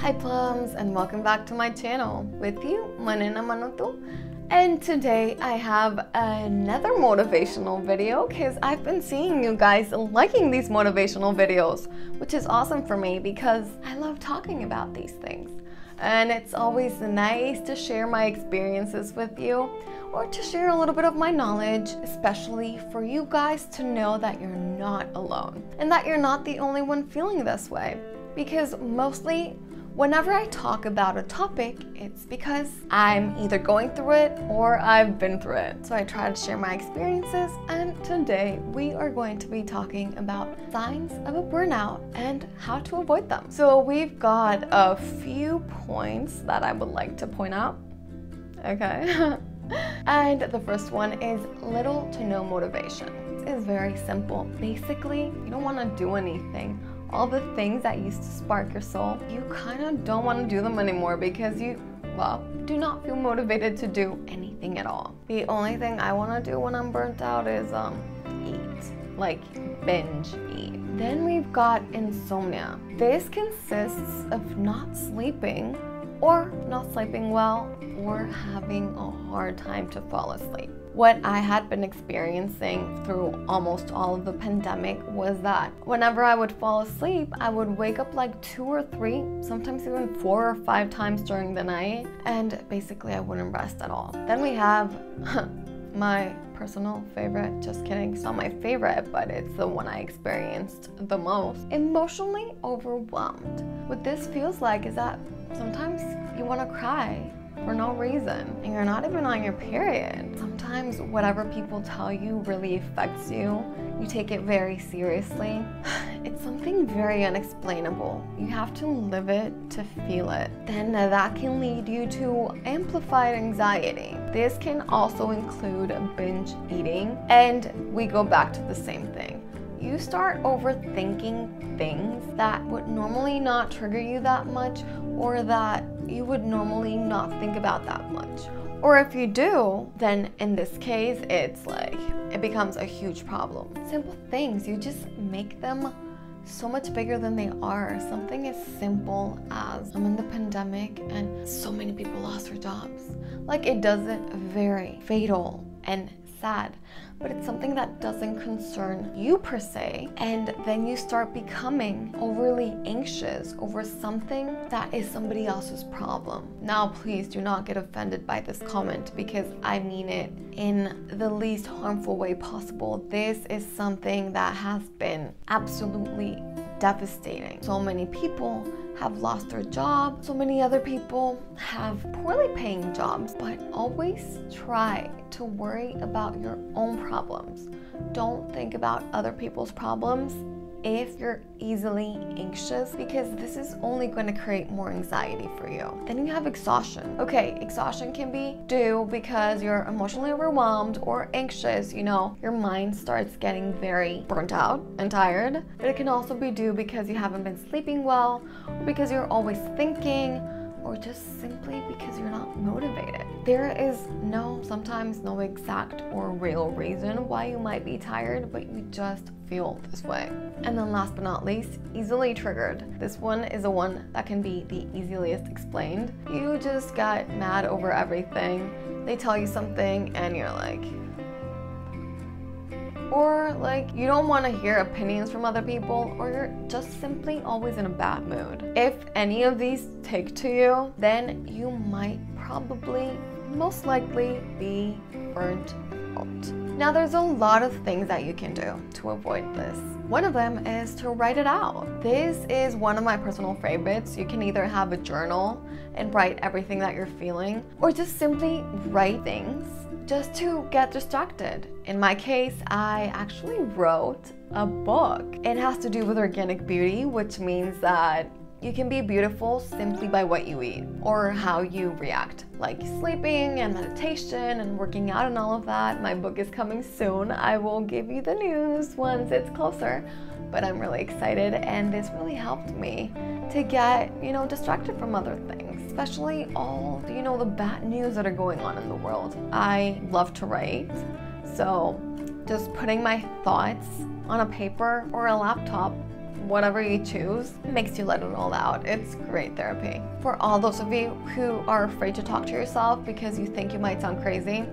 Hi plums, and welcome back to my channel. With you, Manena. And today I have another motivational video because I've been seeing you guys liking these motivational videos, which is awesome for me because I love talking about these things. And it's always nice to share my experiences with you or to share a little bit of my knowledge, especially for you guys to know that you're not alone and that you're not the only one feeling this way. Because mostly, whenever I talk about a topic, it's because I'm either going through it or I've been through it. So I try to share my experiences, and today we are going to be talking about signs of a burnout and how to avoid them. So we've got a few points that I would like to point out. Okay. And the first one is little to no motivation. It's very simple. Basically, you don't want to do anything. All the things that used to spark your soul, you kind of don't want to do them anymore because you, do not feel motivated to do anything at all. The only thing I want to do when I'm burnt out is eat, like binge eat. Then we've got insomnia. This consists of not sleeping or not sleeping well or having a hard time to fall asleep. What I had been experiencing through almost all of the pandemic was that whenever I would fall asleep, I would wake up like 2 or 3, sometimes even 4 or 5 times during the night, and basically I wouldn't rest at all. Then we have my personal favorite, just kidding, it's not my favorite, but it's the one I experienced the most. Emotionally overwhelmed. What this feels like is that sometimes you want to cry for no reason, and you're not even on your period. Sometimes whatever people tell you really affects you. You take it very seriously. It's something very unexplainable. You have to live it to feel it. Then that can lead you to amplified anxiety. This can also include binge eating, and we go back to the same thing. You start overthinking things that would normally not trigger you that much, or that you would normally not think about that much. Or if you do, then in this case, it's like, it becomes a huge problem. Simple things, you just make them so much bigger than they are. Something as simple as, I'm in the pandemic and so many people lost their jobs. Like, it doesn't very fatal and sad, but it's something that doesn't concern you per se, and then you start becoming overly anxious over something that is somebody else's problem. Now please do not get offended by this comment because I mean it in the least harmful way possible. This is something that has been absolutely devastating. So many people have lost their job, so many other people have poorly paying jobs, but always try to worry about your own problems. Don't think about other people's problems if you're easily anxious, because this is only going to create more anxiety for you. Then you have exhaustion. Okay, exhaustion can be due because you're emotionally overwhelmed or anxious, your mind starts getting very burnt out and tired. But it can also be due because you haven't been sleeping well, or because you're always thinking, or just simply because you're not motivated. There is sometimes no exact or real reason why you might be tired, but you just feel this way. And then last but not least, easily triggered. This one is the one that can be the easiest explained. You just got mad over everything. They tell you something and you're like, or like you don't want to hear opinions from other people, or you're just simply always in a bad mood. If any of these take to you, then you might probably, most likely, be burnt out. Now there's a lot of things that you can do to avoid this. One of them is to write it out. This is one of my personal favorites. You can either have a journal and write everything that you're feeling, or just simply write things just to get distracted. In my case, I actually wrote a book. It has to do with organic beauty, which means that you can be beautiful simply by what you eat or how you react, like sleeping and meditation and working out and all of that. My book is coming soon. I will give you the news once it's closer, but I'm really excited, and this really helped me to get, distracted from other things, especially all, the bad news that are going on in the world. I love to write, so just putting my thoughts on a paper or a laptop whatever you choose makes you let it all out. It's great therapy. For all those of you who are afraid to talk to yourself because you think you might sound crazy,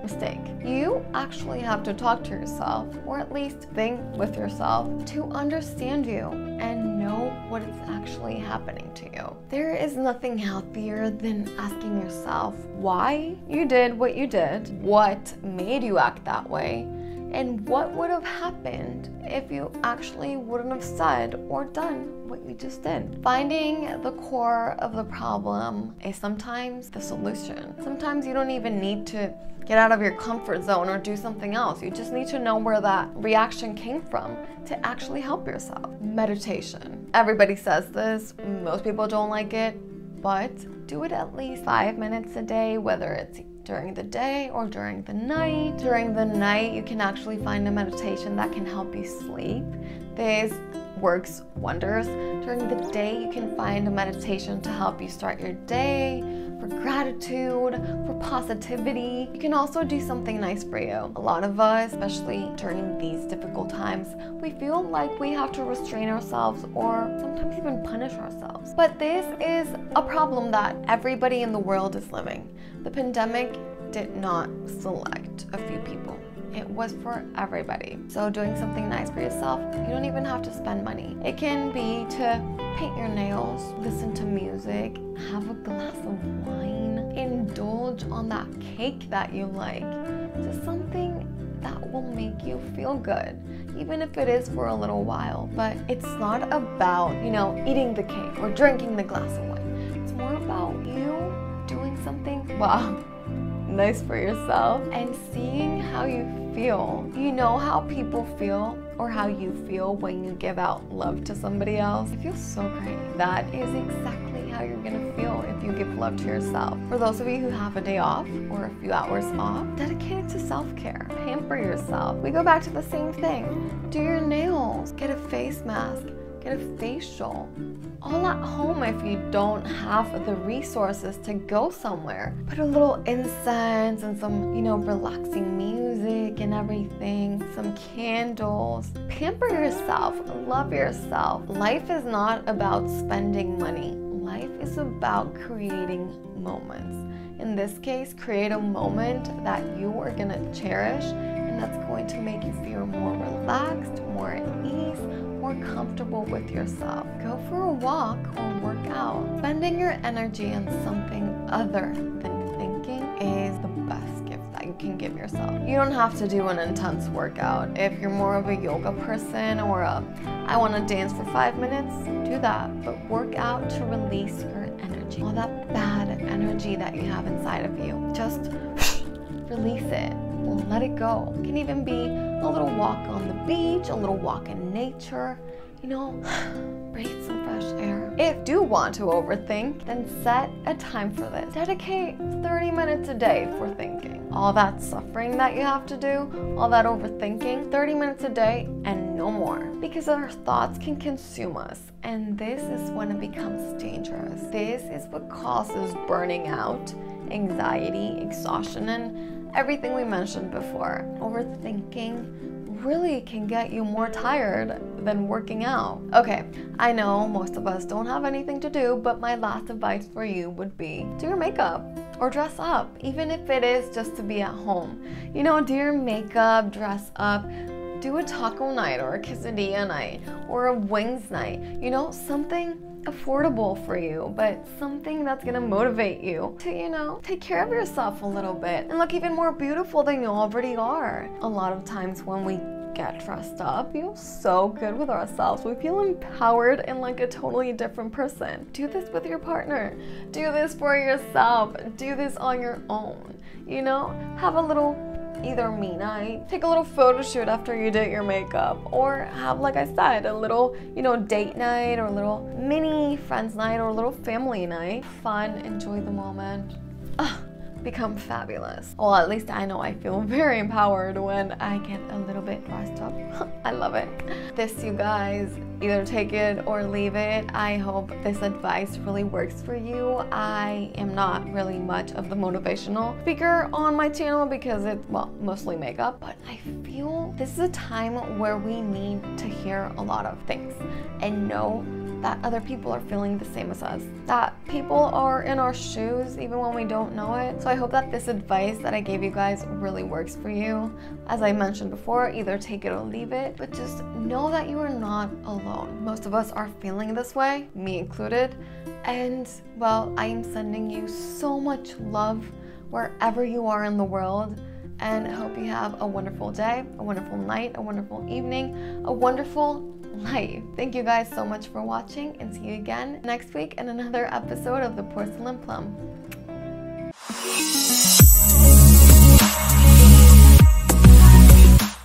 mistake. You actually have to talk to yourself, or at least think with yourself, to understand you and know what is actually happening to you. There is nothing healthier than asking yourself why you did what you did, what made you act that way, and what would have happened if you actually wouldn't have said or done what you just did. Finding the core of the problem is sometimes the solution. Sometimes you don't even need to get out of your comfort zone or do something else. You just need to know where that reaction came from to actually help yourself. Meditation. Everybody says this, most people don't like it, but do it at least 5 minutes a day, whether it's during the day or during the night. During the night, you can actually find a meditation that can help you sleep. This works wonders. During the day, you can find a meditation to help you start your day, for gratitude, for positivity. You can also do something nice for you. A lot of us, especially during these difficult times, we feel like we have to restrain ourselves or sometimes even punish ourselves. But this is a problem that everybody in the world is living. The pandemic did not select a few people. It was for everybody. So doing something nice for yourself, you don't even have to spend money. It can be to paint your nails, listen to music, have a glass of wine, indulge on that cake that you like. Just something that will make you feel good, even if it is for a little while. But it's not about, eating the cake or drinking the glass of wine. It's more about you doing something, nice for yourself and seeing how you feel. You know how people feel or how you feel when you give out love to somebody else? It feels so great. That is exactly how you're gonna feel if you give love to yourself. For those of you who have a day off or a few hours off, dedicate it to self-care. Pamper yourself. We go back to the same thing. Do your nails, get a face mask, get a facial. All at home if you don't have the resources to go somewhere. Put a little incense and some, relaxing music and everything, some candles. Pamper yourself, love yourself. Life is not about spending money. Life is about creating moments. In this case, create a moment that you are gonna cherish and that's going to make you feel more relaxed, more at ease, more comfortable with yourself. Go for a walk or work out. Spending your energy on something other than thinking is the best gift that you can give yourself. You don't have to do an intense workout. If you're more of a yoga person or I want to dance for 5 minutes, do that. But work out to release your energy. All that bad energy that you have inside of you. Just release it. Let it go. It can even be a little walk on the beach, a little walk in nature, breathe some fresh air. If you do want to overthink, then set a time for this. Dedicate 30 minutes a day for thinking. All that suffering that you have to do, all that overthinking, 30 minutes a day and no more. Because our thoughts can consume us, and this is when it becomes dangerous. This is what causes burning out, anxiety, exhaustion, and everything we mentioned before. Overthinking really can get you more tired than working out. Okay, I know most of us don't have anything to do, but my last advice for you would be do your makeup or dress up, even if it is just to be at home. Do your makeup, dress up, do a taco night or a quesadilla night or a wings night, something affordable for you, but something that's gonna motivate you to, take care of yourself a little bit and look even more beautiful than you already are. A lot of times when we get dressed up, we feel so good with ourselves. We feel empowered and like a totally different person. Do this with your partner. Do this for yourself. Do this on your own. Have a little either me night, take a little photo shoot after you did your makeup, or have, like I said, a little, date night or a little mini friends night or a little family night. Fun, enjoy the moment. Become fabulous. Well, at least I know I feel very empowered when I get a little bit dressed up. I love it. This, you guys, either take it or leave it. I hope this advice really works for you. I am not really much of the motivational speaker on my channel because it's, well, mostly makeup, but I feel this is a time where we need to hear a lot of things and know that other people are feeling the same as us, that people are in our shoes even when we don't know it. So I hope that this advice that I gave you guys really works for you. As I mentioned before, either take it or leave it, but just know that you are not alone. Most of us are feeling this way, me included, and well, I am sending you so much love wherever you are in the world, and I hope you have a wonderful day, a wonderful night, a wonderful evening, a wonderful life. Thank you guys so much for watching, and see you again next week in another episode of The Porcelain Plum.